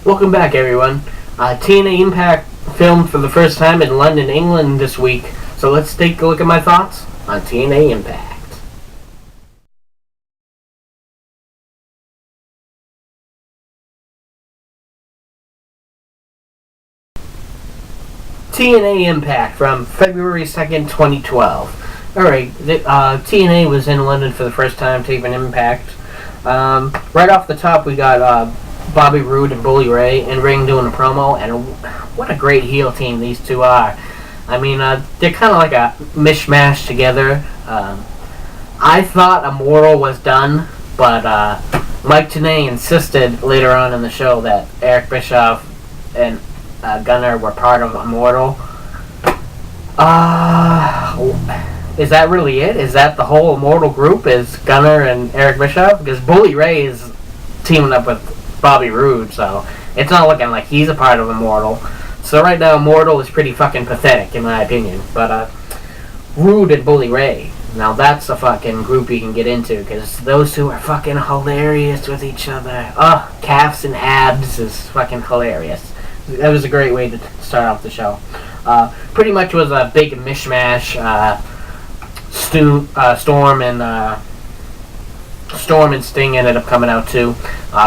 Welcome back, everyone. TNA Impact filmed for the first time in London, England this week, so let's take a look at my thoughts on TNA Impact. TNA Impact from February 2nd, 2012. Alright, TNA was in London for the first time taping Impact. Right off the top, we got Bobby Roode and Bully Ray in ring doing a promo, and what a great heel team these two are. I mean, they're kind of like a mishmash together. I thought Immortal was done, but Mike Tenay insisted later on in the show that Eric Bischoff and Gunner were part of Immortal. Is that really it? Is that the whole Immortal group? Is Gunner and Eric Bischoff? Because Bully Ray is teaming up with Bobby Roode, so it's not looking like he's a part of Immortal. So right now, Immortal is pretty fucking pathetic, in my opinion. But Roode and Bully Ray, now that's a fucking group you can get into, because those two are fucking hilarious with each other. Calves and abs is fucking hilarious. That was a great way to start off the show. Pretty much was a big mishmash. Storm and Sting ended up coming out too.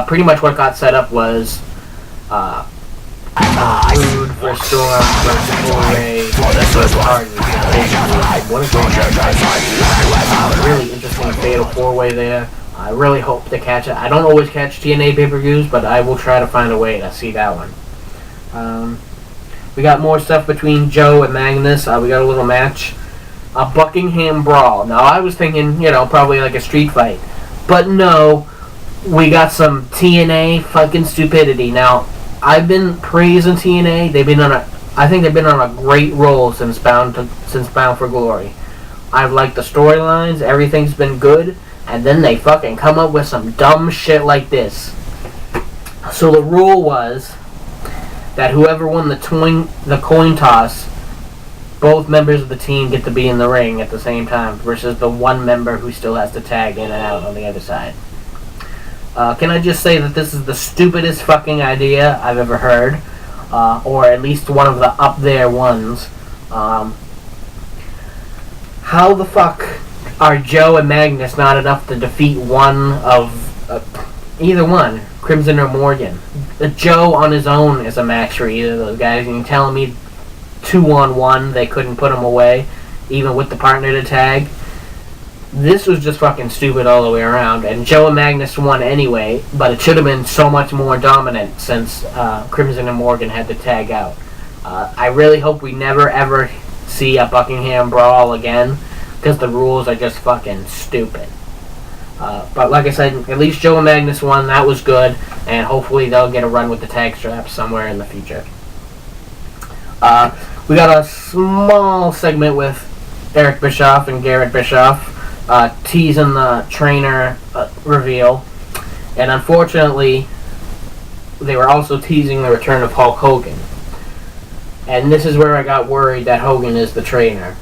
Pretty much what got set up was Roode versus Storm versus Bully Ray versus Hardy. What a great match. Really interesting fatal four-way there. I really hope to catch it. I don't always catch TNA pay-per-views, but I will try to find a way to see that one. We got more stuff between Joe and Magnus. We got a little match. A Buckingham Brawl. Now, I was thinking, probably like a street fight. But no, we got some TNA fucking stupidity. Now, I've been praising TNA. I think they've been on a great roll since Bound for Glory. I've liked the storylines. Everything's been good. And then they fucking come up with some dumb shit like this. So the rule was that whoever won the coin toss, both members of the team get to be in the ring at the same time versus the one member who still has to tag in and out on the other side. Can I just say that this is the stupidest fucking idea I've ever heard, or at least one of the up there ones. How the fuck are Joe and Magnus not enough to defeat one of either one, Crimson or Morgan? Joe on his own is a match for either of those guys, and you're telling me 2-on-1 they couldn't put him away, even with the partner to tag? This was just fucking stupid all the way around, and Joe and Magnus won anyway, but it should have been so much more dominant since Crimson and Morgan had to tag out. I really hope we never ever see a Buckingham Brawl again, because the rules are just fucking stupid. But like I said, at least Joe and Magnus won. That was good, and hopefully they'll get a run with the tag straps somewhere in the future. We got a small segment with Eric Bischoff and Garrett Bischoff teasing the trainer reveal, and unfortunately they were also teasing the return of Hulk Hogan. And this is where I got worried that Hogan is the trainer,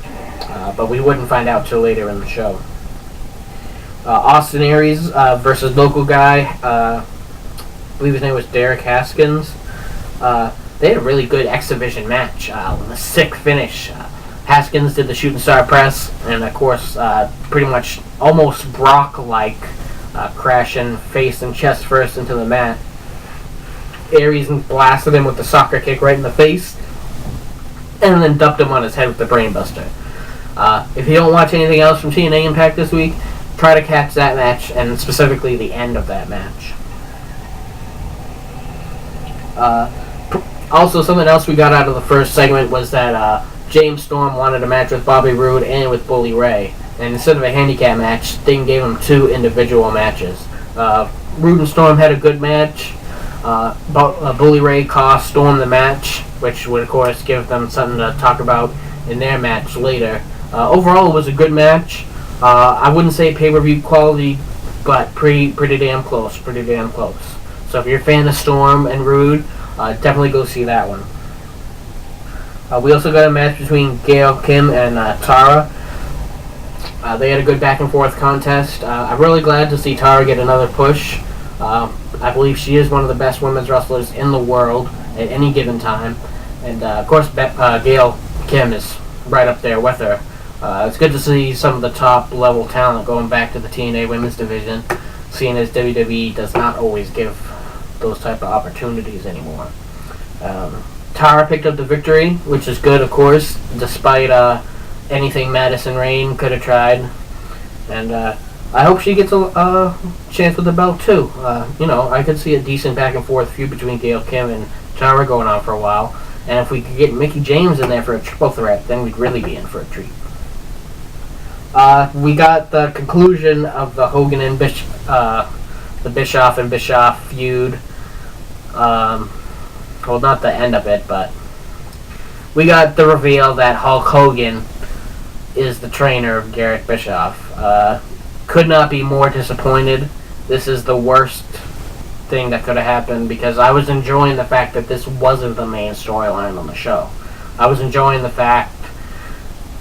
but we wouldn't find out till later in the show. Austin Aries versus local guy, I believe his name was Derek Haskins. They had a really good exhibition match with a sick finish. Haskins did the shooting star press, and of course, pretty much almost Brock-like, crashing face and chest first into the mat. Aries blasted him with the soccer kick right in the face, and then dumped him on his head with the brainbuster. If you don't watch anything else from TNA Impact this week, try to catch that match, and specifically the end of that match. Also, something else we got out of the first segment was that James Storm wanted a match with Bobby Roode and with Bully Ray. And instead of a handicap match, Sting gave him 2 individual matches. Roode and Storm had a good match. Bully Ray cost Storm the match, which would, of course, give them something to talk about in their match later. Overall, it was a good match. I wouldn't say pay-per-view quality, but pretty damn close. So if you're a fan of Storm and Roode, definitely go see that one. We also got a match between Gail Kim and Tara. They had a good back and forth contest. I'm really glad to see Tara get another push. I believe she is one of the best women's wrestlers in the world at any given time. And of course, Gail Kim is right up there with her. It's good to see some of the top level talent going back to the TNA women's division, seeing as WWE does not always give those type of opportunities anymore. Tara picked up the victory, which is good, of course, despite anything Madison Rayne could have tried. And I hope she gets a chance with the belt, too. I could see a decent back-and-forth feud between Gail Kim and Tara going on for a while. And if we could get Mickie James in there for a triple threat, then we'd really be in for a treat. We got the conclusion of the Hogan and the Bischoff and Bischoff feud. Well, not the end of it, but we got the reveal that Hulk Hogan is the trainer of Garrett Bischoff. Could not be more disappointed. This is the worst thing that could have happened, because I was enjoying the fact that this wasn't the main storyline on the show. I was enjoying the fact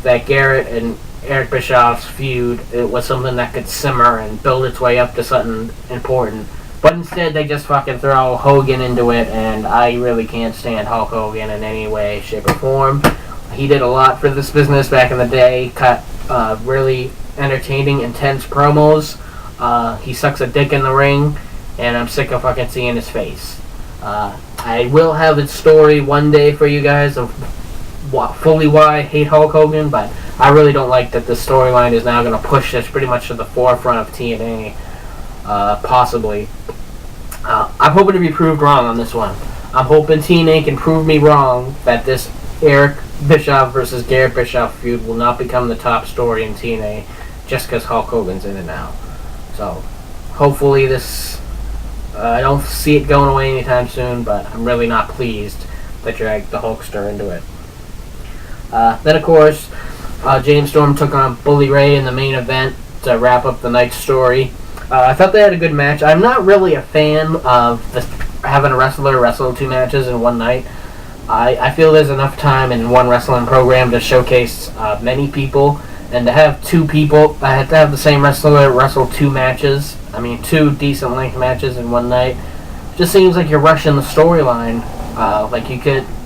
that Garrett and Eric Bischoff's feud, it was something that could simmer and build its way up to something important. But instead, they just fucking throw Hogan into it, and I really can't stand Hulk Hogan in any way, shape, or form. He did a lot for this business back in the day, cut really entertaining, intense promos. He sucks a dick in the ring, and I'm sick of fucking seeing his face. I will have a story one day for you guys of fully why I hate Hulk Hogan, but I really don't like that this storyline is now going to push this pretty much to the forefront of TNA, possibly. I'm hoping to be proved wrong on this one. I'm hoping TNA can prove me wrong that this Eric Bischoff versus Garrett Bischoff feud will not become the top story in TNA just because Hulk Hogan's in it now. So, hopefully this... I don't see it going away anytime soon, but I'm really not pleased that dragged the Hulkster into it. Then, of course, James Storm took on Bully Ray in the main event to wrap up the night's story. I thought they had a good match. I'm not really a fan of having a wrestler wrestle 2 matches in one night. I feel there's enough time in one wrestling program to showcase many people, and to have 2 people, I had to have the same wrestler wrestle 2 matches. 2 decent length matches in one night. Just seems like you're rushing the storyline.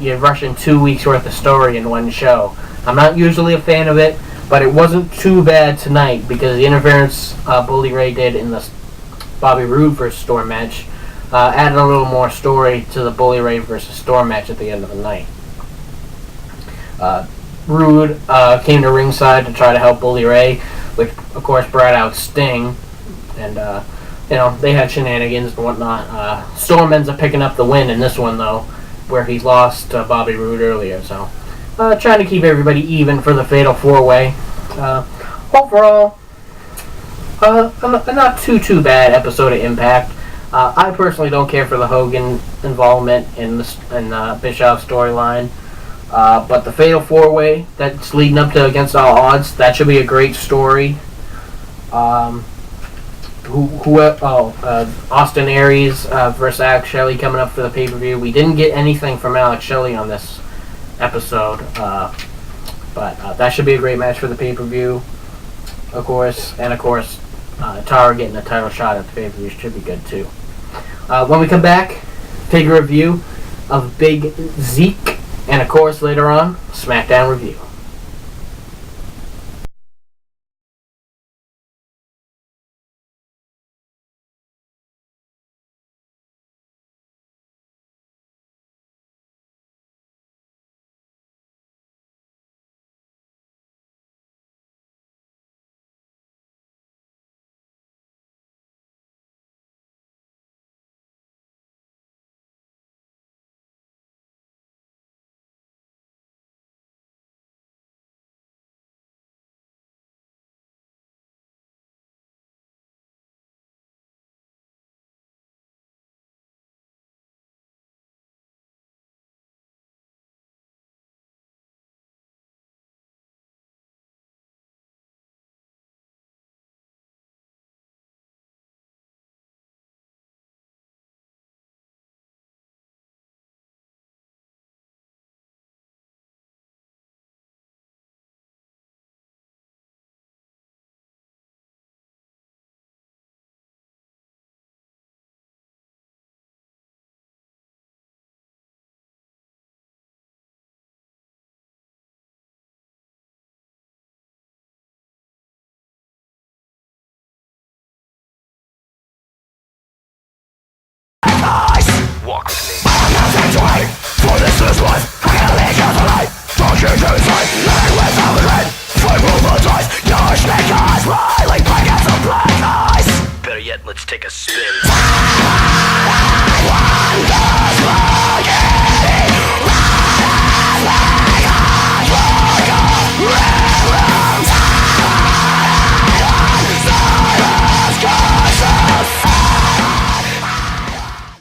You're rushing 2 weeks worth of story in one show. I'm not usually a fan of it, but it wasn't too bad tonight because the interference Bully Ray did in the Bobby Roode versus Storm match added a little more story to the Bully Ray versus Storm match at the end of the night. Roode came to ringside to try to help Bully Ray, which of course brought out Sting, and they had shenanigans and whatnot. Storm ends up picking up the win in this one though, where he lost to Bobby Roode earlier. So trying to keep everybody even for the Fatal 4-Way. Overall, a not too bad episode of Impact. I personally don't care for the Hogan involvement in the Bischoff storyline. But the Fatal 4-Way that's leading up to Against All Odds, that should be a great story. Austin Aries versus Alex Shelley coming up for the pay-per-view. We didn't get anything from Alex Shelley on this episode, but that should be a great match for the pay-per-view, of course. And of course, Tara getting a title shot at the pay-per-view should be good too. When we come back, figure review of Big Zeke, and of course later on, SmackDown review.